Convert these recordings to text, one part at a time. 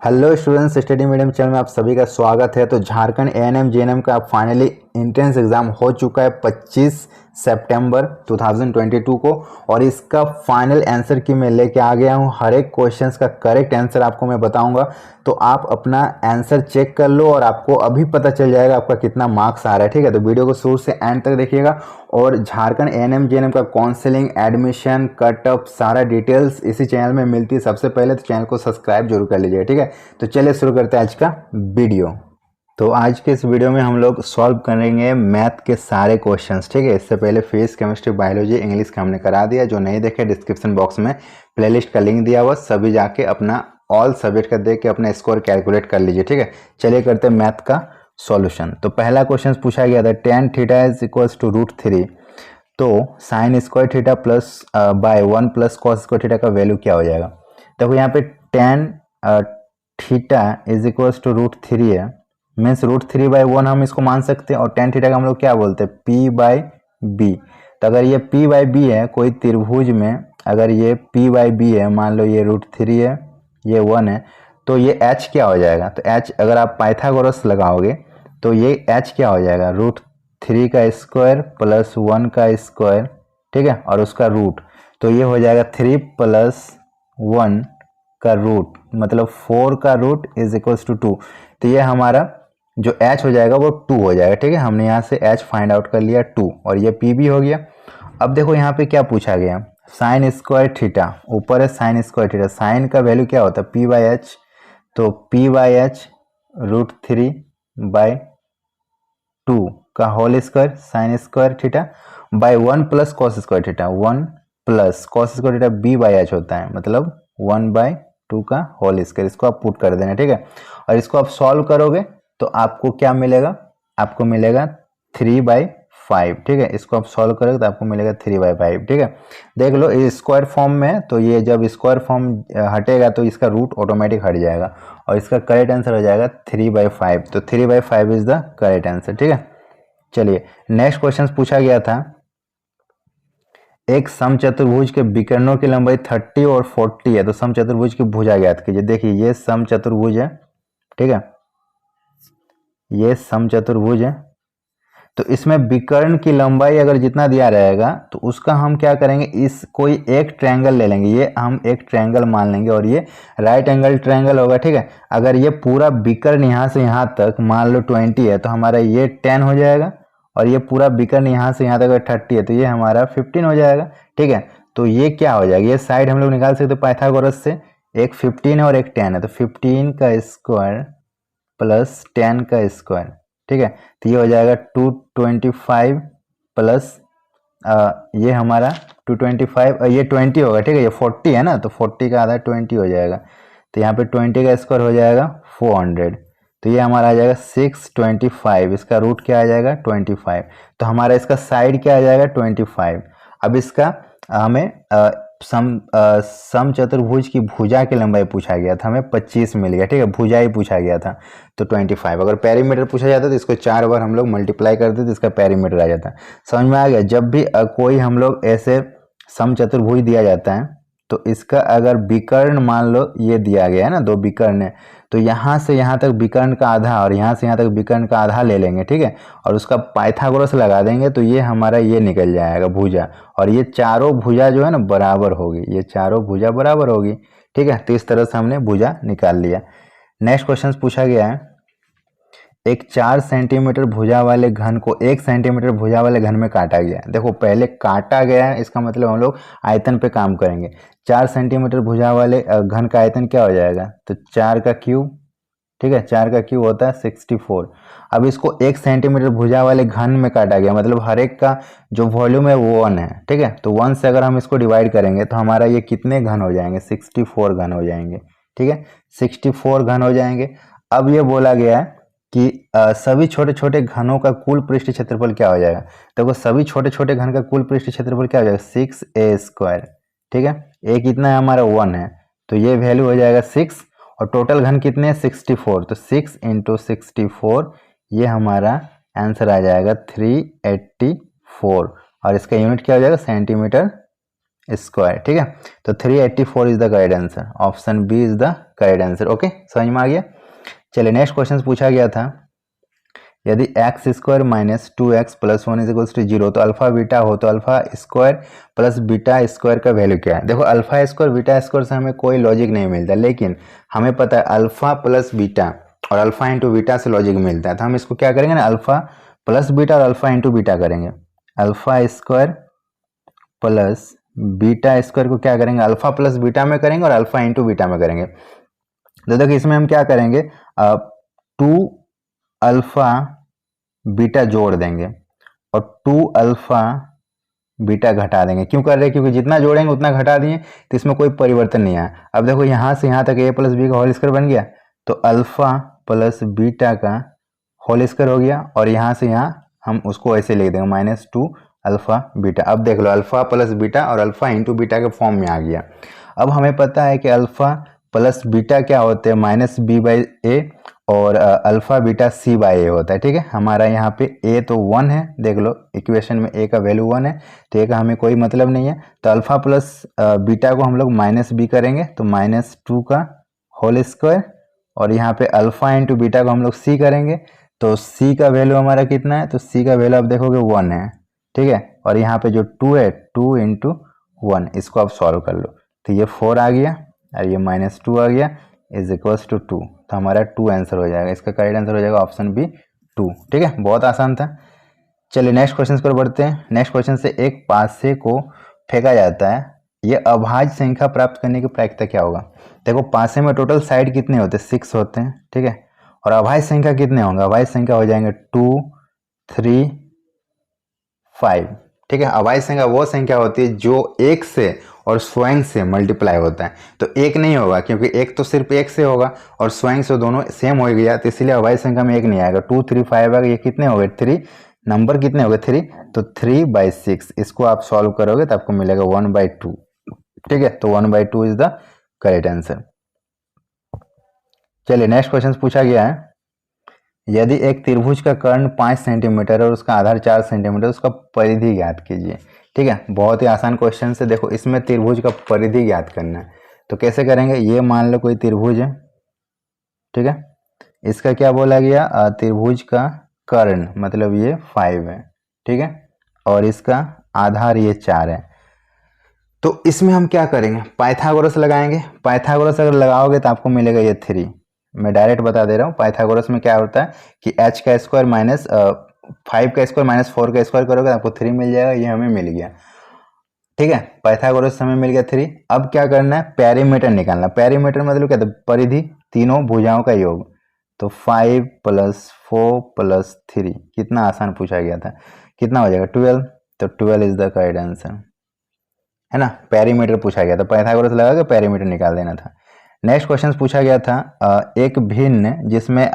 Hello students, study medium channel में आप सभी का स्वागत है। तो झारखंड एएनएम जेएनएम का फाइनली एंट्रेंस एग्जाम हो चुका है 25 सितंबर 2022 को, और इसका फाइनल आंसर की मैं लेके आ गया हूँ। हर एक क्वेश्चंस का करेक्ट आंसर आपको मैं बताऊंगा, तो आप अपना आंसर चेक कर लो और आपको अभी पता चल जाएगा आपका कितना मार्क्स आ रहा है। ठीक है, तो वीडियो को शुरू से एंड तक देखिएगा। और झारखंड एएनएम जेएनएम का काउंसलिंग, एडमिशन, कट ऑफ सारा डिटेल्स इसी चैनल में मिलती है सबसे पहले, तो चैनल को सब्सक्राइब जरूर कर लीजिएगा। ठीक है, तो चलिए शुरू करते हैं आज का वीडियो। तो आज के इस वीडियो में हम लोग सॉल्व करेंगे मैथ के सारे क्वेश्चंस। ठीक है, इससे पहले फिजिक्स, केमिस्ट्री, बायोलॉजी, इंग्लिश का हमने करा दिया। जो नहीं देखे डिस्क्रिप्शन बॉक्स में प्लेलिस्ट का लिंक दिया हुआ, सभी जाके अपना ऑल सब्जेक्ट का देख के अपना स्कोर कैलकुलेट कर लीजिए। ठीक है, चलिए करते हैं मैथ का सॉल्यूशन। तो पहला क्वेश्चन पूछा गया था tan theta is equals to √3, तो sine square theta plus by 1 plus cos square theta का वैल्यू क्या हो जाएगा। देखो यहाँ पे tan theta is equals to √3 है, मीन्स √3/1 हम इसको मान सकते हैं। और tan थीटा का हम लोग क्या बोलते हैं, p/b। तो अगर ये p/b है कोई त्रिभुज में, अगर ये p/b है, मान लो ये √3 है, ये 1 है, तो ये h क्या हो जाएगा। तो h अगर आप पाइथागोरस लगाओगे तो ये h क्या हो जाएगा, √3 का स्क्वायर प्लस 1 का स्क्वायर। ठीक है, और उसका रूट, तो ये हो जाएगा 3 + 1 का रूट, मतलब 4 का रूट इज इक्वल्स टू 2। तो ये हमारा जो h हो जाएगा वो 2 हो जाएगा। ठीक है, हमने यहाँ से h फाइंड आउट कर लिया 2, और ये p भी हो गया। अब देखो यहाँ पे क्या पूछा गया, साइन स्क्वायर थीटा, ऊपर है साइन स्क्वायर थीटा, साइन का वैल्यू क्या होता है p/h, तो p/h √3/2 का whole square sine square theta by 1 plus cos square theta, 1 plus cos square theta b/h होता है, मतलब 1/2 का होल स्क्वायर। इसको आप पुट कर देना। ठीक है, और इसको आप सॉल्व करोगे तो आपको क्या मिलेगा, आपको मिलेगा 3/5। ठीक है, इसको आप सॉल्व करोगे तो आपको मिलेगा 3/5। ठीक है, देख लो ये स्क्वायर फॉर्म में है, तो ये जब स्क्वायर फॉर्म हटेगा तो इसका रूट ऑटोमेटिक हट जाएगा, और इसका करेक्ट आंसर हो जाएगा 3/5। तो 3/5 इज द करेक्ट आंसर। ठीक है, चलिए नेक्स्ट क्वेश्चन पूछा गया था, एक समचतुर्भुज के विकर्णों की लंबाई 30 और 40 है, तो समचतुर्भुज की भुजा ज्ञात कीजिए। देखिए ये समचतुर्भुज है, ठीक है, ये समचतुर्भुज है, तो इसमें विकर्ण की लंबाई अगर जितना दिया रहेगा तो उसका हम क्या करेंगे, इस कोई एक ट्रायंगल ले लेंगे, ये हम एक ट्रायंगल मान लेंगे, और ये राइट एंगल ट्रायंगल होगा। ठीक है, अगर ये पूरा विकर्ण यहाँ से यहाँ तक मान लो 20 है, तो हमारा ये 10 हो जाएगा, और ये पूरा विकर्ण यहाँ से यहाँ तक अगर 30 है तो ये हमारा 15 हो जाएगा। ठीक है, तो ये क्या हो जाएगा, ये साइड हम लोग निकाल सकते पाइथागोरस से, एक 15 है और एक 10 है, तो 15 का स्क्वायर प्लस 10 का स्क्वायर। ठीक है, तो ये हो जाएगा 225 प्लस ये हमारा 225, ये 20 होगा। ठीक है, ये 40 है ना, तो 40 का आधा 20 हो जाएगा, तो यहाँ पे 20 का स्क्वायर हो जाएगा 400, तो ये हमारा आ जाएगा 625। इसका रूट क्या आ जाएगा 25, तो हमारा इसका साइड क्या आ जाएगा 25। अब इसका हमें समचतुर्भुज की भुजा की लंबाई पूछा गया था, हमें 25 मिल गया। ठीक है, भुजा ही पूछा गया था, तो 25। अगर पेरीमीटर पूछा जाता तो इसको 4 बार हम लोग मल्टीप्लाई करते तो इसका पेरीमीटर आ जाता। समझ में आ गया। जब भी कोई हम लोग ऐसे समचतुर्भुज दिया जाता है तो इसका अगर विकर्ण मान लो ये दिया गया है ना, दो विकर्ण है, तो यहाँ से यहाँ तक विकर्ण का आधा और यहाँ से यहाँ तक विकर्ण का आधा ले लेंगे। ठीक है, और उसका पाइथागोरस लगा देंगे, तो ये हमारा ये निकल जाएगा भुजा, और ये चारों भुजा जो है ना बराबर होगी, ये चारों भुजा बराबर होगी। ठीक है, तो इस तरह से हमने भुजा निकाल लिया। नेक्स्ट क्वेश्चन पूछा गया है, एक 4 सेंटीमीटर भुजा वाले घन को 1 सेंटीमीटर भुजा वाले घन में काटा गया। देखो पहले काटा गया है, इसका मतलब हम लोग आयतन पे काम करेंगे। 4 सेंटीमीटर भुजा वाले घन का आयतन क्या हो जाएगा, तो 4 का क्यूब। ठीक है, 4 का क्यूब होता है 64। अब इसको 1 सेंटीमीटर भुजा वाले घन में काटा गया, मतलब हर एक का जो वॉल्यूम है वो 1 है। ठीक है, तो 1 से अगर हम इसको डिवाइड करेंगे तो हमारा ये कितने घन हो जाएंगे, 64 घन हो जाएंगे। ठीक है, 64 घन हो जाएंगे। अब ये बोला गया है कि सभी छोटे छोटे घनों का कुल पृष्ठ क्षेत्रफल क्या हो जाएगा। देखो सभी छोटे छोटे घन का कुल पृष्ठ क्षेत्रफल क्या हो जाएगा, 6a²। ठीक है, a कितना है हमारा 1 है, तो ये वैल्यू हो जाएगा 6, और टोटल घन कितने हैं 64, तो 6 × 64, ये हमारा आंसर आ जाएगा 384, और इसका यूनिट क्या हो जाएगा सेंटीमीटर स्क्वायर, ठीक है। तो 384 is the correct answer, option B is the correct answer. Okay, समझ में आ गया। चलिए नेक्स्ट क्वेश्चन पूछा गया था, यदि X square minus 2x plus 1 is equal to 0 तो अल्फा बीटा हो तो alpha square plus beta square का वैल्यू क्या है। देखो अल्फा स्क्वायर बीटा स्क्वायर से हमें कोई लॉजिक नहीं मिलता, लेकिन हमें पता है अल्फा प्लस बीटा और अल्फा इंटू बीटा से लॉजिक मिलता है। तो हम इसको क्या करेंगे ना, अल्फा प्लस बीटा और अल्फा इंटू बीटा करेंगे। Alpha square plus beta square को क्या करेंगे, अल्फा प्लस बीटा में करेंगे और अल्फा इंटू बीटा में करेंगे। तो देखो इसमें हम क्या करेंगे, 2 अल्फा बीटा जोड़ देंगे और 2 अल्फा बीटा घटा देंगे। क्यों कर रहे हैं, क्योंकि जितना जोड़ेंगे उतना घटा दिए, तो इसमें कोई परिवर्तन नहीं आया। अब देखो यहाँ से यहाँ तक a प्लस बी का होल स्क्वायर बन गया, तो अल्फा प्लस बीटा का होल स्क्वायर हो गया, और यहाँ से यहाँ हम उसको ऐसे लिख देंगे -2 अल्फा बीटा। अब देख लो अल्फा प्लस बीटा और अल्फा इंटू बीटा के फॉर्म में आ गया। अब हमें पता है कि अल्फा प्लस बीटा क्या होते हैं, -b/a और अल्फा बीटा c/a होता है, ठीक है। हमारा यहाँ पे a तो 1 है, देख लो इक्वेशन में a का वैल्यू 1 है, तो a का हमें कोई मतलब नहीं है। तो अल्फा प्लस बीटा को हम लोग -b करेंगे, तो -2 का होल स्क्वायर, और यहाँ पे अल्फा इंटू बीटा को हम लोग c करेंगे, तो c का वैल्यू हमारा कितना है, तो c का वैल्यू आप देखोगे 1 है, ठीक है। और यहाँ पे जो 2 है, 2 इंटू 1, इसको आप सॉल्व कर लो, तो ये 4 आ गया और ये -2 आ गया, इज इक्वल्स टू 2। तो हमारा 2 आंसर हो जाएगा, इसका करेक्ट आंसर हो जाएगा ऑप्शन बी 2, ठीक है। बहुत आसान था। चलिए नेक्स्ट क्वेश्चन पर बढ़ते हैं। नेक्स्ट क्वेश्चन से एक पासे को फेंका जाता है, ये अभाज्य संख्या प्राप्त करने की प्रक्रिया क्या होगा। देखो पासे में टोटल साइड कितने होते हैं, 6 होते हैं, ठीक है। और अभाज्य संख्या कितने होंगे, अभाज्य संख्या हो जाएंगे 2, 3, 5, ठीक है। अभाज्य संख्या वो संख्या होती है जो 1 से और स्वयं से मल्टीप्लाई होता है। तो 1 नहीं होगा, क्योंकि 1 तो सिर्फ 1 से होगा और स्वयं से दोनों सेम हो गया, तो इसलिए अभाज्य संख्या में 1 नहीं आएगा। 2, 3, 5 आएगा, ये कितने हो गए 3, नंबर कितने हो गए 3, तो 3/6। इसको आप सॉल्व करोगे तो आपको मिलेगा 1/2, ठीक है। तो 1/2 इज द करेक्ट आंसर। चलिए नेक्स्ट क्वेश्चन पूछा गया है, यदि एक त्रिभुज का कर्ण 5 सेंटीमीटर और उसका आधार 4 सेंटीमीटर, उसका परिधि ज्ञात कीजिए, ठीक है। बहुत ही आसान क्वेश्चन से, देखो इसमें त्रिभुज का परिधि ज्ञात करना है, तो कैसे करेंगे, ये मान लो कोई त्रिभुज है, ठीक है। इसका क्या बोला गया, त्रिभुज का कर्ण मतलब ये 5 है, ठीक है, और इसका आधार ये 4 है। तो इसमें हम क्या करेंगे, पाइथागोरस लगाएंगे। पाइथागोरस अगर लगाओगे तो आपको मिलेगा ये 3। मैं डायरेक्ट बता दे रहा हूँ, पाइथागोरस में क्या होता है कि h का स्क्वायर माइनस 5 का स्क्वायर माइनस 4 का स्क्वायर करोगे तो आपको 3 मिल जाएगा, ये हमें मिल गया, ठीक है। पाइथागोरस हमें मिल गया 3। अब क्या करना है, पेरीमीटर निकालना। पेरीमीटर मतलब क्या था, परिधि, तीनों भुजाओं का योग। तो 5 + 4 + 3, कितना आसान पूछा गया था, कितना हो जाएगा 12। तो 12 इज द करेक्ट आंसर, है ना। पेरीमीटर पूछा गया था, पाइथागोरस लगा के पेरीमीटर निकाल देना था। नेक्स्ट क्वेश्चन पूछा गया था, एक भिन्न जिसमें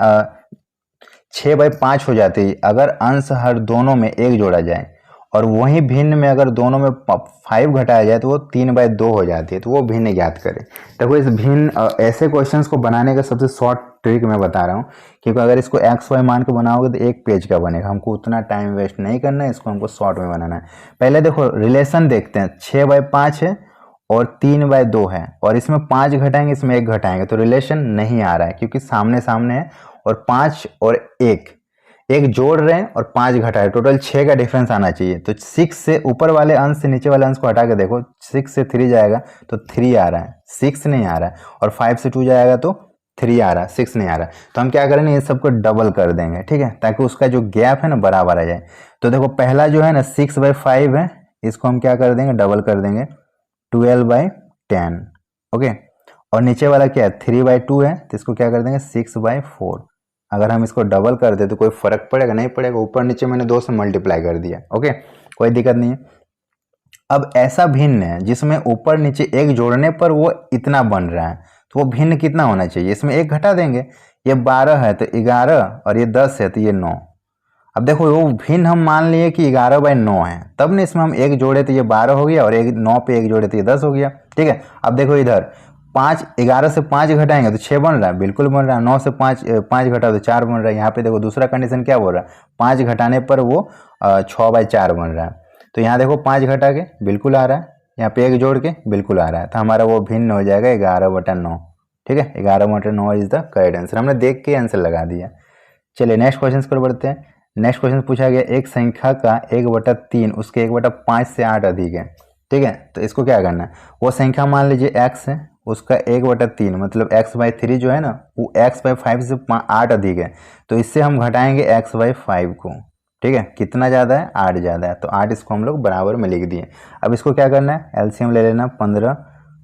6/5 हो जाती है, अगर अंश हर दोनों में 1 जोड़ा जाए, और वही भिन्न में अगर दोनों में 5 घटाया जाए तो वो 3/2 हो जाती है, तो वो भिन्न ज्ञात करें। देखो इस भिन्न ऐसे क्वेश्चंस को बनाने का सबसे शॉर्ट ट्रिक मैं बता रहा हूँ, क्योंकि अगर इसको XY मान के बनाओगे तो 1 पेज का बनेगा, हमको उतना टाइम वेस्ट नहीं करना है, इसको हमको शॉर्ट में बनाना है। पहले देखो रिलेशन देखते हैं, 6/5 है और 3/2 है, और इसमें 5 घटाएंगे, इसमें 1 घटाएंगे, तो रिलेशन नहीं आ रहा है, क्योंकि सामने सामने है, और 5 और 1 जोड़ रहे हैं और 5 घटा है, टोटल 6 का डिफरेंस आना चाहिए। तो 6 से ऊपर वाले अंश से नीचे वाले अंश को हटा के देखो, 6 से 3 जाएगा तो 3 आ रहा है, 6 नहीं आ रहा है, और 5 से 2 जाएगा तो 3 आ रहा है, 6 नहीं आ रहा है। तो हम क्या करेंगे, इन सबको डबल कर देंगे, ठीक है, ताकि उसका जो गैप है ना बराबर आ जाए। तो देखो पहला जो है ना 6/5 है, इसको हम क्या कर देंगे, डबल कर देंगे, 12/10, ओके। और नीचे वाला क्या है 3/2 है, तो इसको क्या कर देंगे 6/4। अगर हम इसको डबल कर दे तो कोई फर्क पड़ेगा, नहीं पड़ेगा, ऊपर नीचे मैंने 2 से मल्टीप्लाई कर दिया, ओके, कोई दिक्कत नहीं है। अब ऐसा भिन्न है जिसमें ऊपर नीचे 1 जोड़ने पर वो इतना बन रहा है, तो वो भिन्न कितना होना चाहिए, इसमें 1 घटा देंगे, ये 12 है तो 11, और ये 10 है तो ये 9। अब देखो वो भिन्न हम मान लिए कि 11/9 है, तब ने इसमें हम 1 जोड़े तो ये 12 हो गया, और 9 पे 1 जोड़े तो ये 10 हो गया, ठीक है। अब देखो इधर 11 से 5 घटाएंगे तो 6 बन रहा है, बिल्कुल बन रहा है। 9 से 5 घटा तो 4 बन रहा है। यहाँ पे देखो दूसरा कंडीशन क्या बोल रहा है, 5 घटाने पर वो 6/4 बन रहा है। तो यहाँ देखो 5 घटा के बिल्कुल आ रहा है, यहाँ पे 1 जोड़ के बिल्कुल आ रहा है, तो हमारा वो भिन्न हो जाएगा 11/9। ठीक है, 11/9 इज द करेक्ट आंसर। हमने देख के आंसर लगा दिया। चलिए नेक्स्ट क्वेश्चन पर बढ़ते हैं। नेक्स्ट क्वेश्चन पूछा गया एक संख्या का 1/3 उसके 1/5 से 8 अधिक है। ठीक है, तो इसको क्या करना है, वो संख्या मान लीजिए x है, उसका 1/3 मतलब x/3 जो है ना वो x/5 से 8 अधिक है, तो इससे हम घटाएंगे x/5 को। ठीक है, कितना ज़्यादा है, 8 ज़्यादा है, तो 8 इसको हम लोग बराबर में लिख दिए। अब इसको क्या करना है, एलसीएम ले लेना 15,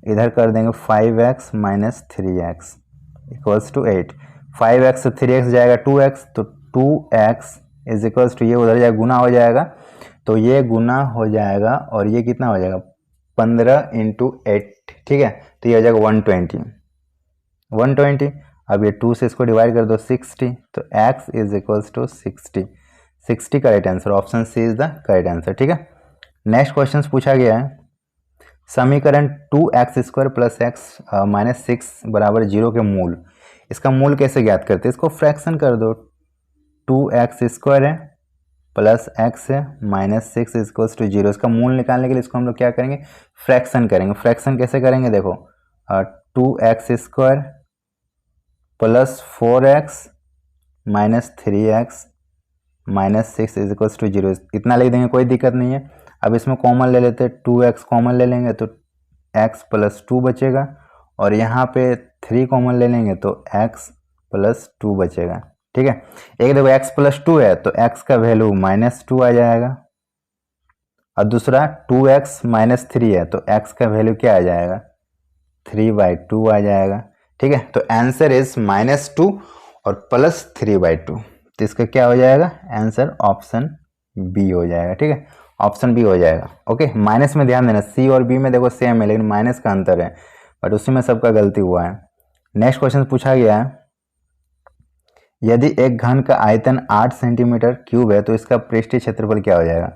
इधर कर देंगे 5x - 3x equals to 8। 5x से 3x जाएगा 2x, तो 2x इज इक्वल्स टू ये उधर जाएगा गुना हो जाएगा, तो ये गुना हो जाएगा और ये कितना हो जाएगा 15 × 8। ठीक है, तो ये हो जाएगा 120। अब ये 2 से इसको डिवाइड कर दो 60, तो x is equals to 60 correct answer. Option C is the correct answer. ठीक है, नेक्स्ट क्वेश्चन पूछा गया है समीकरण 2x² + x - 6 = 0 के मूल, इसका मूल कैसे ज्ञात करते हैं, इसको फ्रैक्शन कर दो। 2x² है प्लस x है -6 इक्वल्स टू 0, इसका मूल निकालने के लिए इसको हम लोग क्या करेंगे, फ्रैक्शन करेंगे। फ्रैक्शन कैसे करेंगे, देखो 2x² plus 4x - 3x - 6 equals to 0, इतना लिख देंगे, कोई दिक्कत नहीं है। अब इसमें कॉमन ले लेते हैं, 2x कॉमन ले लेंगे तो x + 2 बचेगा, और यहाँ पे 3 कॉमन ले लेंगे तो x + 2 बचेगा। ठीक है, एक देखो x + 2 है तो x का वैल्यू -2 आ जाएगा, और दूसरा 2x - 3 है तो x का वैल्यू क्या आ जाएगा, 3/2 आ जाएगा। ठीक है, तो आंसर इज -2 और +3/2, तो इसका क्या हो जाएगा आंसर, ऑप्शन बी हो जाएगा। ठीक है, ऑप्शन बी हो जाएगा। ओके, माइनस में ध्यान देना, सी और बी में देखो सेम है लेकिन माइनस का अंतर है, बट उसी में सबका गलती हुआ है। नेक्स्ट क्वेश्चन पूछा गया है यदि एक घन का आयतन 8 सेंटीमीटर³ है तो इसका पृष्ठीय क्षेत्रफल क्या हो जाएगा।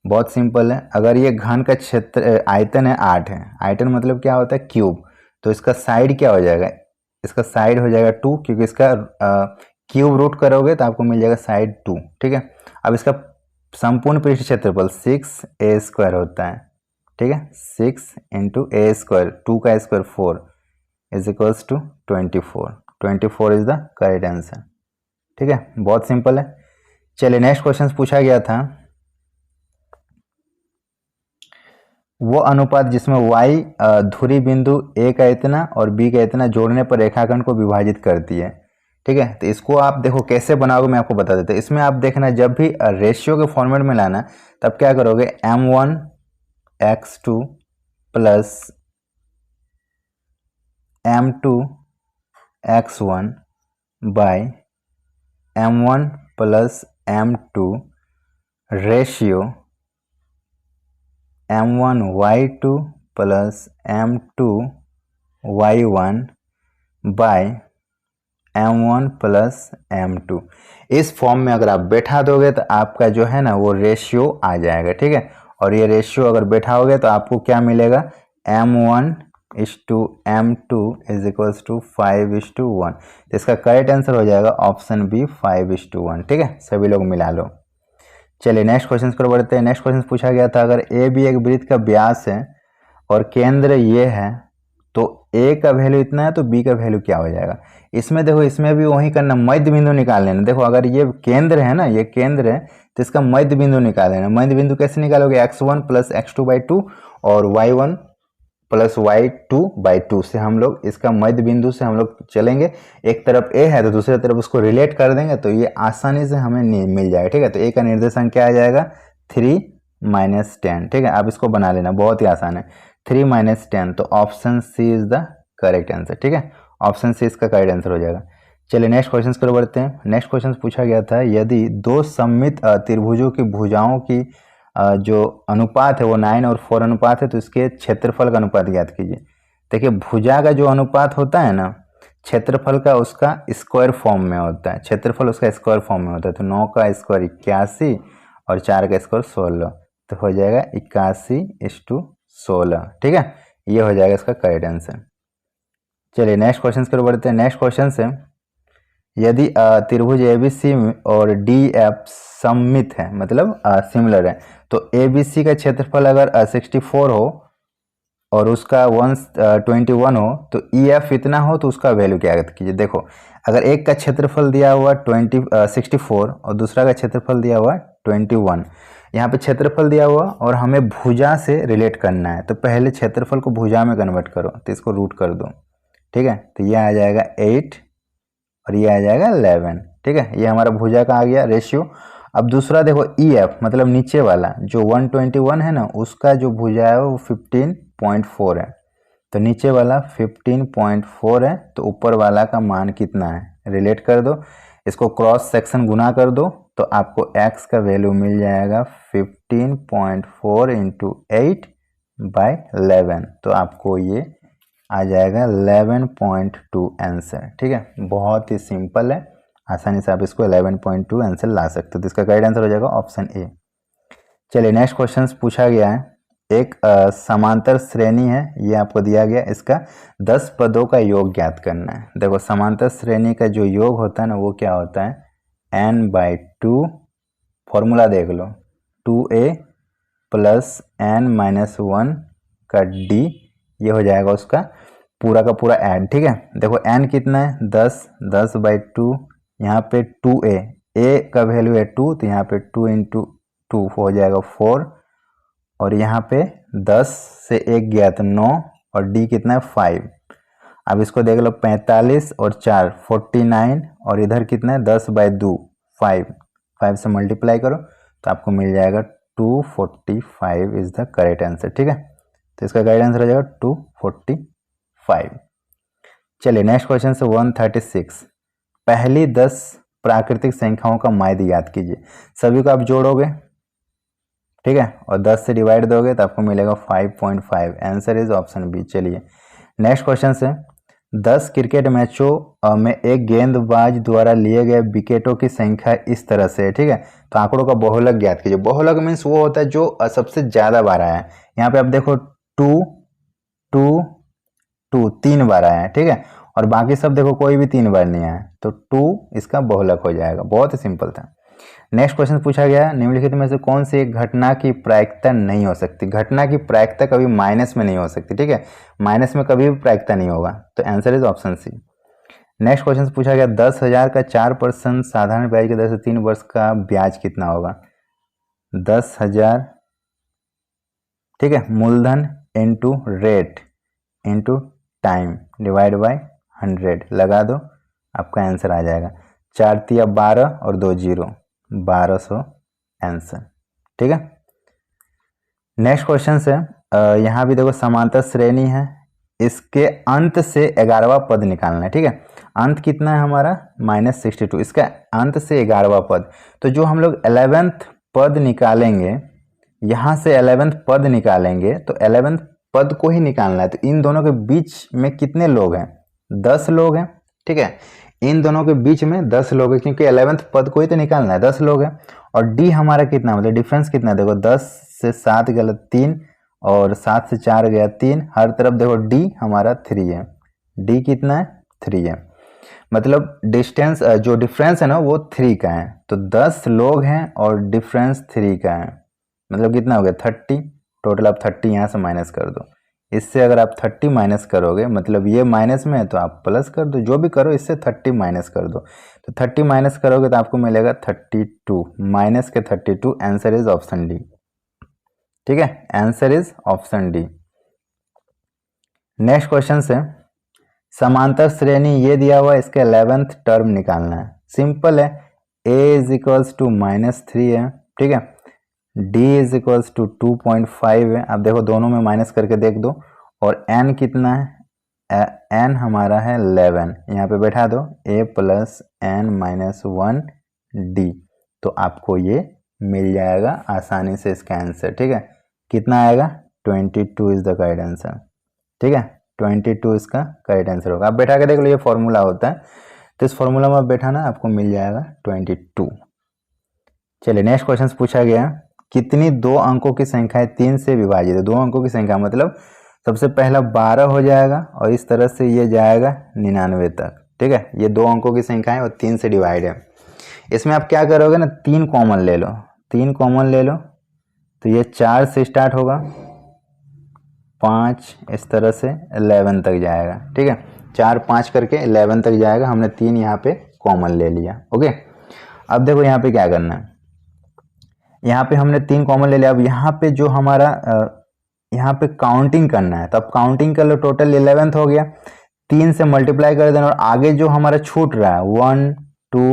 बहुत सिंपल है, अगर ये घन का क्षेत्र आयतन है 8 है, आयतन मतलब क्या होता है क्यूब, तो इसका साइड क्या हो जाएगा, इसका साइड हो जाएगा 2, क्योंकि इसका क्यूब रूट करोगे तो आपको मिल जाएगा साइड 2। ठीक है, अब इसका संपूर्ण पृष्ठीय क्षेत्रफल 6a² होता है। ठीक है, 6 × a², 2 का square 4 is equals to 24 is the correct answer. ठीक है, बहुत सिंपल है। चलिए नेक्स्ट क्वेश्चन पूछा गया था वो अनुपात जिसमें y धुरी बिंदु a का इतना और b का इतना जोड़ने पर रेखाखंड को विभाजित करती है। ठीक है, तो इसको आप देखो कैसे बनाओगे मैं आपको बता देता हूँ। इसमें आप देखना जब भी रेशियो के फॉर्मेट में लाना तब क्या करोगे, m1x2 plus m2x1 by m1 plus m2 ratio m1y2 plus m2y1 by m1 plus m2। इस फॉर्म में अगर आप बैठा दोगे तो आपका जो है ना वो रेशियो आ जाएगा। ठीक है, और ये रेशियो अगर बैठाओगे तो आपको क्या मिलेगा, m1:m2 इज इक्वल्स टू 5:1। इसका करेक्ट आंसर हो जाएगा ऑप्शन बी 5:1। ठीक है, सभी लोग मिला लो। चलिए नेक्स्ट क्वेश्चन पर बढ़ते हैं। नेक्स्ट क्वेश्चन पूछा गया था अगर ए बी एक वृत्त का व्यास है और केंद्र ये है तो ए का वैल्यू इतना है तो बी का वैल्यू क्या हो जाएगा। इसमें देखो, इसमें भी वही करना, मध्य बिंदु निकाल लेना। देखो अगर ये केंद्र है ना, ये केंद्र है तो इसका मध्य बिंदु निकाल लेना। मध्य बिंदु कैसे निकालोगे, x1 + x2/2 और y1 + y2/2 से हम लोग इसका मध्य बिंदु से हम लोग चलेंगे। एक तरफ a है तो दूसरी तरफ उसको रिलेट कर देंगे तो ये आसानी से हमें मिल जाएगा। ठीक है, तो a का निर्देशांक क्या आ जाएगा, 3 - 10। ठीक है, आप इसको बना लेना, बहुत ही आसान है, 3 - 10, तो option C is the correct answer. ठीक है, ऑप्शन सी इसका करेक्ट आंसर हो जाएगा। चलिए नेक्स्ट क्वेश्चन पर बढ़ते हैं। नेक्स्ट क्वेश्चन पूछा गया था यदि दो सममित त्रिभुजों की भुजाओं की जो अनुपात है वो 9 और 4 अनुपात है तो इसके क्षेत्रफल का अनुपात ज्ञात कीजिए। देखिए भुजा का जो अनुपात होता है ना, क्षेत्रफल का उसका स्क्वायर फॉर्म में होता है, क्षेत्रफल उसका स्क्वायर फॉर्म में होता है। तो 9 का स्क्वायर 81 और 4 का स्क्वायर 16, तो हो जाएगा 81:16। ठीक है, ये हो जाएगा इसका करेक्ट आंसर। चलिए नेक्स्ट क्वेश्चन पर बढ़ते हैं। नेक्स्ट क्वेश्चन से यदि त्रिभुज ABC और DF सममित है मतलब सिमिलर है तो ABC का क्षेत्रफल अगर 64 हो और उसका 121 हो तो ई एफ इतना हो तो उसका वैल्यू क्या कीजिए। देखो अगर एक का क्षेत्रफल दिया हुआ 64 और दूसरा का क्षेत्रफल दिया हुआ 21, यहाँ पे क्षेत्रफल दिया हुआ और हमें भुजा से रिलेट करना है, तो पहले क्षेत्रफल को भुजा में कन्वर्ट करो, तो इसको रूट कर दो, ठीक है। तो ये आ जाएगा 8 और ये आ जाएगा 11, ठीक है। ये हमारा भुजा का आ गया रेशियो। अब दूसरा देखो ई एफ मतलब नीचे वाला जो 121 है ना, उसका जो भुजा है वो 15.4 है, तो नीचे वाला 15.4 है, तो ऊपर वाला का मान कितना है रिलेट कर दो, इसको क्रॉस सेक्शन गुना कर दो, तो आपको x का वैल्यू मिल जाएगा 15.4 इंटू 8/11, तो आपको ये आ जाएगा 11.2 आंसर, ठीक है। बहुत ही सिंपल है, आसानी से आप इसको 11.2 आंसर ला सकते हो, तो इसका राइट आंसर हो जाएगा ऑप्शन ए। चलिए नेक्स्ट क्वेश्चन पूछा गया है, एक समांतर श्रेणी है, ये आपको दिया गया, इसका 10 पदों का योग ज्ञात करना है। देखो समांतर श्रेणी का जो योग होता है ना वो क्या होता है, n/2, फॉर्मूला देख लो, 2a प्लस n-1 का d, ये हो जाएगा उसका पूरा का पूरा ऐड, ठीक है। देखो n कितना है 10, 10/2, यहाँ पे 2a, a का वैल्यू है 2, तो यहाँ पे 2 इंटू 2 हो जाएगा 4, और यहाँ पे 10 से 1 गया तो 9, और d कितना है 5। अब इसको देख लो 45 और 4 49, और इधर कितना है 10/2 5, 5 से मल्टीप्लाई करो तो आपको मिल जाएगा 245 इज द करेक्ट आंसर, ठीक है। तो इसका करेक्ट आंसर हो जाएगा 245। चलिए नेक्स्ट क्वेश्चन से 136, पहली 10 प्राकृतिक संख्याओं का माध्य याद कीजिए। सभी को आप जोड़ोगे, ठीक है, और 10 से डिवाइड दोगे तो आपको मिलेगा 5.5, आंसर इज ऑप्शन बी। चलिए नेक्स्ट क्वेश्चन से, 10 क्रिकेट मैचों में एक गेंदबाज द्वारा लिए गए विकेटों की संख्या इस तरह से है, ठीक है। तो आंकड़ों का बहुलक ज्ञात कीजिए। बहुलक मीन्स वो होता है जो सबसे ज्यादा बार आया है। यहाँ पे आप देखो 2 2 2 3 बार आया है, ठीक है, और बाकी सब देखो कोई भी 3 बार नहीं आया, तो 2 इसका बहुलक हो जाएगा। बहुत ही सिंपल था। नेक्स्ट क्वेश्चन पूछा गया, निम्नलिखित में से कौन सी एक घटना की प्रायिकता नहीं हो सकती। घटना की प्रायिकता कभी माइनस में नहीं हो सकती, ठीक है, माइनस में कभी भी प्रायिकता नहीं होगा, तो answer is option C. Next question पूछा गया, 10,000 का 4% साधारण ब्याज की दर से 3 वर्ष का ब्याज कितना होगा। 10,000, ठीक है, मूलधन into rate into time divide by 100 लगा दो, आपका आंसर आ जाएगा 4 तिया 12 और 2 0, 1200 आंसर, ठीक है। नेक्स्ट क्वेश्चन से यहाँ भी देखो समांतर श्रेणी है, इसके अंत से 11वां पद निकालना है, ठीक है। अंत कितना है हमारा -62, इसका अंत से 11वां पद, तो जो हम लोग 11th पद निकालेंगे, यहाँ से 11th पद निकालेंगे तो 11th पद को ही निकालना है। तो इन दोनों के बीच में कितने लोग हैं, 10 लोग हैं, ठीक है, इन दोनों के बीच में 10 लोग हैं, क्योंकि 11th पद को ही तो निकालना है, 10 लोग हैं। और डी हमारा कितना, मतलब डिफरेंस कितना है, देखो 10 से 7 गया 3, और 7 से 4 गया 3, हर तरफ देखो डी हमारा 3 है, डी कितना है 3 है, मतलब डिस्टेंस जो डिफरेंस है ना वो 3 का है। तो 10 लोग हैं और डिफरेंस 3 का है, मतलब कितना हो गया 30, टोटल आप 30 यहाँ से माइनस कर दो। इससे अगर आप 30 माइनस करोगे, मतलब ये माइनस में है तो आप प्लस कर दो, जो भी करो इससे 30 माइनस कर दो, तो 30 माइनस करोगे तो आपको मिलेगा 32, माइनस के 32, आंसर इज ऑप्शन डी, ठीक है, answer is option D. Next question से, समांतर श्रेणी ये दिया हुआ, इसके 11th टर्म निकालना है, सिंपल है, a इज इक्वल्स टू -3 है, ठीक है, d इज इक्वल्स टू 2.5 है। अब देखो दोनों में माइनस करके देख दो, और n कितना है, n हमारा है 11, यहाँ पे बैठा दो a प्लस n-1 d, तो आपको ये मिल जाएगा आसानी से इसका आंसर, ठीक है, कितना आएगा 22 इज द करेक्ट आंसर, ठीक है, 22 इसका करेक्ट आंसर होगा। आप बैठा के देख लो, ये फॉर्मूला होता है, तो इस फॉर्मूला में बैठाना आपको मिल जाएगा 22। चलिए नेक्स्ट क्वेश्चन पूछा गया, कितनी 2 अंकों की संख्याएं 3 से विभाजित है। 2 अंकों की संख्या मतलब सबसे पहला 12 हो जाएगा, और इस तरह से ये जाएगा 99 तक, ठीक है, ये 2 अंकों की संख्याएं और 3 से डिवाइड है। इसमें आप क्या करोगे ना, 3 कॉमन ले लो, 3 कॉमन ले लो, तो ये 4 से स्टार्ट होगा, 5 इस तरह से 11 तक जाएगा। ठीक है, 4 5 करके 11 तक जाएगा। हमने 3 यहाँ पे कॉमन ले लिया। ओके, अब देखो यहाँ पे क्या करना है, यहाँ पे हमने 3 कॉमन ले लिया। अब यहाँ पे जो हमारा यहाँ पे काउंटिंग करना है, तो अब काउंटिंग कर लो, टोटल 11th हो गया, 3 से मल्टीप्लाई कर देना और आगे जो हमारा छूट रहा है 1 2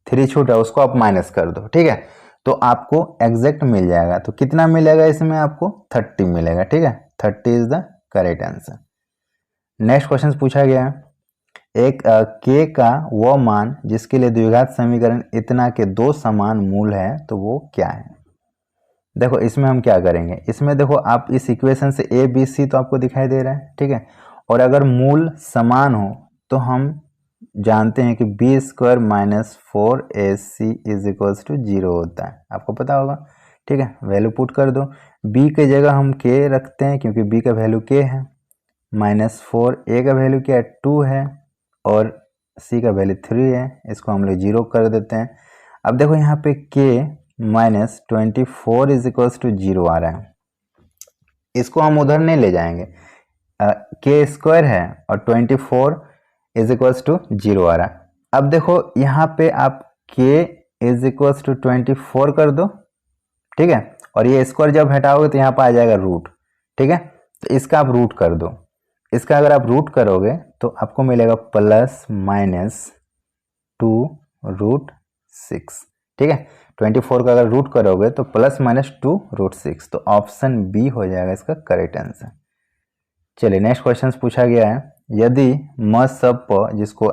3 छूट रहा है उसको आप माइनस कर दो। ठीक है, तो आपको एग्जैक्ट मिल जाएगा। तो कितना मिलेगा इसमें आपको 30 मिलेगा। ठीक है, 30 is the correct answer. Next question पूछा गया है, एक k का वो मान जिसके लिए द्विघात समीकरण इतना के 2 समान मूल है तो वो क्या है। देखो इसमें हम क्या करेंगे, इसमें देखो आप इस इक्वेशन से a b c तो आपको दिखाई दे रहा है। ठीक है, और अगर मूल समान हो तो हम जानते हैं कि b square minus 4ac is equals to 0 होता है, आपको पता होगा। ठीक है, वैल्यू पुट कर दो, b के जगह हम k रखते हैं क्योंकि b का वैल्यू k है, माइनस 4, a का वैल्यू क्या है 2 है और c का वैल्यू 3 है, इसको हम लोग 0 कर देते हैं। अब देखो यहाँ पे k minus 24 is equals to 0 आ रहा है, इसको हम उधर नहीं ले जाएंगे, k स्क्वायर है और 24 इज इक्वल्स टू 0 आ रहा है। अब देखो यहाँ पे आप k इज इक्वल्स टू 24 कर दो। ठीक है, और ये स्क्वायर जब हटाओगे तो यहाँ पर आ जाएगा रूट। ठीक है, तो इसका आप रूट कर दो, इसका अगर आप रूट करोगे तो आपको मिलेगा प्लस माइनस 2 रूट 6। ठीक है, 24 का अगर रूट करोगे तो प्लस माइनस 2 रूट 6, तो ऑप्शन बी हो जाएगा इसका करेक्ट आंसर। चलिए नेक्स्ट क्वेश्चन पूछा गया है, यदि म सब प जिसको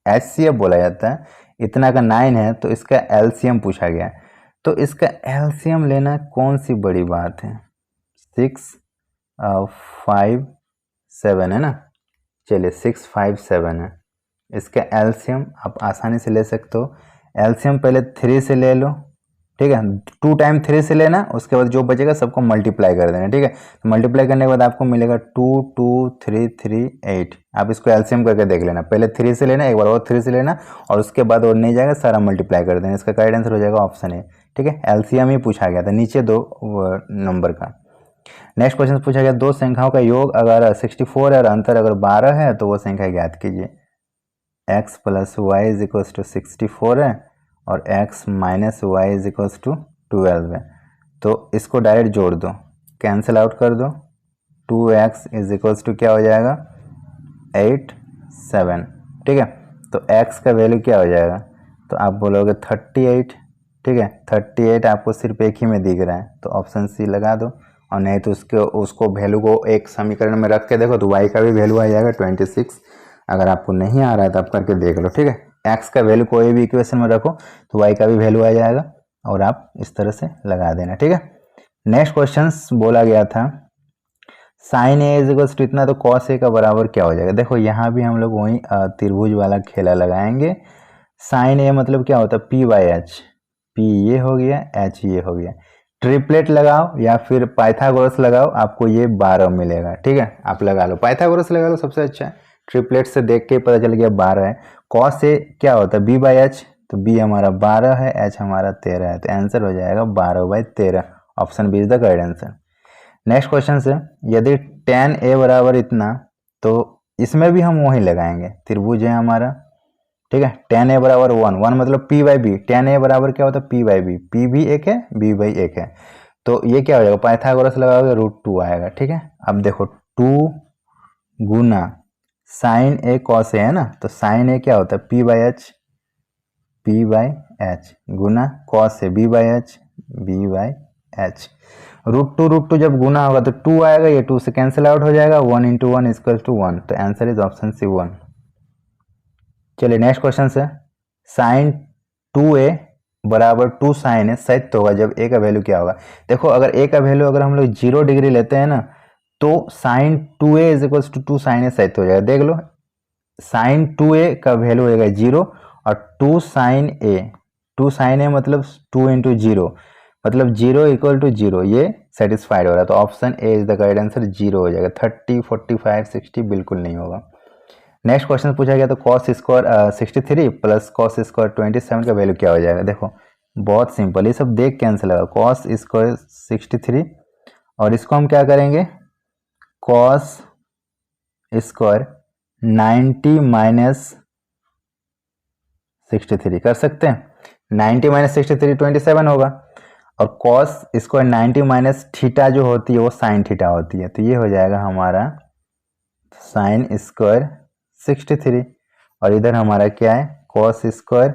HCF बोला जाता है इतना का 9 है तो इसका एलसीएम पूछा गया है। तो इसका एलसीएम लेना कौन सी बड़ी बात है, 6 5 7 है ना। चलिए 6 5 7 है, इसका एलसीएम आप आसानी से ले सकते हो। एलसीएम पहले 3 से ले लो। ठीक है, 2 टाइम 3 से लेना, उसके बाद जो बचेगा सबको मल्टीप्लाई कर देना। ठीक है, तो मल्टीप्लाई करने के बाद आपको मिलेगा 2 2 3 3 8। आप इसको एलसीएम करके देख लेना, पहले 3 से लेना, एक बार और 3 से लेना और उसके बाद और नहीं जाएगा, सारा मल्टीप्लाई कर देना। इसका करेक्ट आंसर हो जाएगा ऑप्शन ए। ठीक है, एलसीएम ही पूछा गया था नीचे 2 नंबर का। नेक्स्ट क्वेश्चन पूछा गया, 2 संख्याओं का योग अगर 64 है और अंतर अगर 12 है तो वो संख्या ज्ञात कीजिए। x plus Y is equals to 64 है और x minus Y is equals to 12 है, तो इसको डायरेक्ट जोड़ दो, कैंसिल आउट कर दो। 2x इज इक्वल्स टू क्या हो जाएगा 8 7। ठीक है, तो x का वैल्यू क्या हो जाएगा, तो आप बोलोगे 38। ठीक है, 38 आपको सिर्फ एक ही में दिख रहा है तो ऑप्शन सी लगा दो, और नहीं तो उसको वैल्यू को एक समीकरण में रख के देखो तो y का भी वैल्यू आ जाएगा 26। अगर आपको नहीं आ रहा है तो आप करके देख लो। ठीक है, x का वैल्यू कोई भी इक्वेशन में रखो तो y का भी वैल्यू आ जाएगा और आप इस तरह से लगा देना। ठीक है, नेक्स्ट क्वेश्चन बोला गया था sine A is equals to इतना तो कॉस ए का बराबर क्या हो जाएगा। देखो यहाँ भी हम लोग वही त्रिभुज वाला खेला लगाएंगे। साइन ए मतलब क्या होता है पी बाई एच, पी ये हो गया एच ये हो गया। ट्रिपलेट लगाओ या फिर पाइथागोरस लगाओ, आपको ये 12 मिलेगा। ठीक है, आप लगा लो, पाइथागोरस लगा लो सबसे अच्छा है, ट्रिपलेट से देख के पता चल गया 12 है। कॉस ए क्या होता है बी बाई एच, तो बी हमारा 12 है, एच हमारा 13 है, तो आंसर हो जाएगा 12/13। Option B is the correct answer. Next question से, यदि tan a बराबर इतना, तो इसमें भी हम वही लगाएंगे, त्रिभुज है हमारा। ठीक है, tan a बराबर 1 मतलब p by B, tan a बराबर क्या होता है p बाई बी, p भी एक है b बाई एक है, तो ये क्या हो जाएगा पाइथागोरस लगाओगे √2 आएगा। ठीक है, अब देखो 2 गुना साइन ए कॉस ए है ना, तो साइन ए क्या होता है p by H Guna cos A b by H. √2 जब गुना होगा तो 2 आएगा, ये 2 से कैंसिल आउट हो जाएगा, 1 इंटू 1 इक्वल टू 1, तो आंसर इज ऑप्शन सी 1। चलिए नेक्स्ट क्वेश्चन से, साइन 2a बराबर 2 साइन ए सत्य होगा जब a का वैल्यू क्या होगा। देखो अगर a का वैल्यू अगर हम लोग 0 डिग्री लेते हैं ना, तो sine 2a is equal to 2 sine a सत्य हो जाएगा। देख लो, साइन 2a का वैल्यू होगा 0 और 2 साइन ए मतलब 2 इंटू 0 मतलब 0 इक्वल टू 0, ये सेटिस्फाइड हो रहा है, तो option A is the correct answer, 0 हो जाएगा। 30 45 60 बिल्कुल नहीं होगा। नेक्स्ट क्वेश्चन पूछा गया, तो cos square 63 plus cos square 27 का वैल्यू क्या हो जाएगा। देखो बहुत सिंपल, ये सब देख कैंसिल होगा, कॉस स्क्वायर 63 और इसको हम क्या करेंगे कॉस स्क्वायर 90 माइनस 63 कर सकते हैं। 90 माइनस 63 27 होगा, और कॉस स्क्वायर 90 माइनस थीटा जो होती है वो साइन थीटा होती है, तो ये हो जाएगा हमारा साइन स्क्वायर 63, और इधर हमारा क्या है कॉस स्क्वायर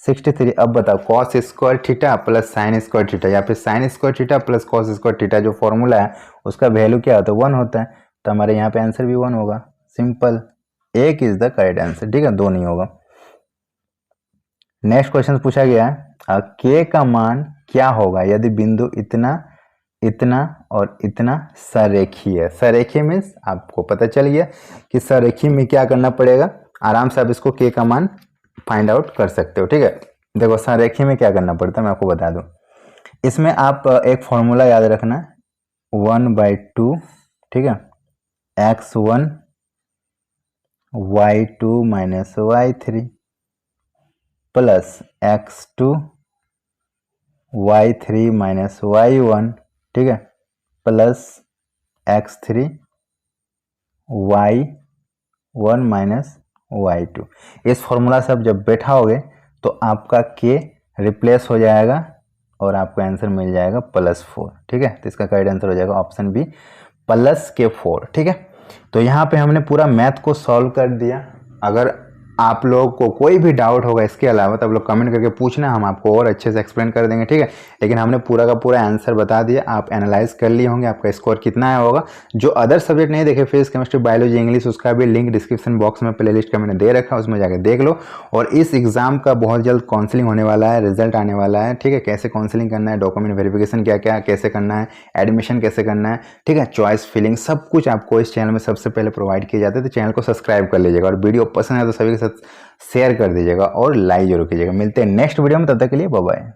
63। अब बताओ cos square theta plus sign square theta या फिर sign square theta plus cos square theta जो फॉर्मूला है उसका वैल्यू क्या होता है 1 होता है, तो हमारे यहाँ पे आंसर भी 1 होगा। सिंपल, एक इज द करेक्ट आंसर, ठीक है, 2 नहीं होगा। नेक्स्ट क्वेश्चन पूछा गया है के का मान क्या होगा यदि बिंदु इतना इतना और इतना सरेखीय है। सरेखीय मीन्स आपको पता चल गया कि सरेखीय में क्या करना पड़ेगा, आराम से आप इसको के का मान फाइंड आउट कर सकते हो, ठीक है। देखो सरेखीय में क्या करना पड़ता है मैं आपको बता दूं। इसमें आप एक फॉर्मूला याद रखना 1/2, ठीक है, x1 y2 minus y3 plus x2 y3 minus y1, ठीक है, plus x3 y1 minus y2। इस फॉर्मूला से आप जब बैठाओगे तो आपका k रिप्लेस हो जाएगा और आपको आंसर मिल जाएगा +4, ठीक है। तो इसका करेक्ट आंसर हो जाएगा ऑप्शन बी +4, ठीक है। तो यहाँ पे हमने पूरा मैथ को सॉल्व कर दिया। अगर आप लोगों को कोई भी डाउट होगा इसके अलावा तो आप लोग कमेंट करके पूछना, हम आपको और अच्छे से एक्सप्लेन कर देंगे, ठीक है। लेकिन हमने पूरा का पूरा आंसर बता दिया, आप एनालाइज कर लिए होंगे, आपका स्कोर कितना आया होगा। जो अदर सब्जेक्ट नहीं देखे फिजिक्स केमिस्ट्री बायोलॉजी इंग्लिश, उसका भी लिंक डिस्क्रिप्शन बॉक्स में प्लेलिस्ट का मैंने दे रखा है, उसमें जाकर देख लो। और इस एग्जाम का बहुत जल्द काउंसलिंग होने वाला है, रिजल्ट आने वाला है, ठीक है। कैसे काउंसलिंग करना है, डॉक्यूमेंट वेरिफिकेशन क्या क्या कैसे करना है, एडमिशन कैसे करना है, ठीक है, चॉइस फिलिंग, सब कुछ आपको इस चैनल में सबसे पहले प्रोवाइड किए जाते हैं। तो चैनल को सब्सक्राइब कर लीजिएगा और वीडियो पसंद है तो सभी के साथ शेयर कर दीजिएगा और लाइक जरूर कीजिएगा। मिलते हैं नेक्स्ट वीडियो में, तब तक के लिए बाय बाय।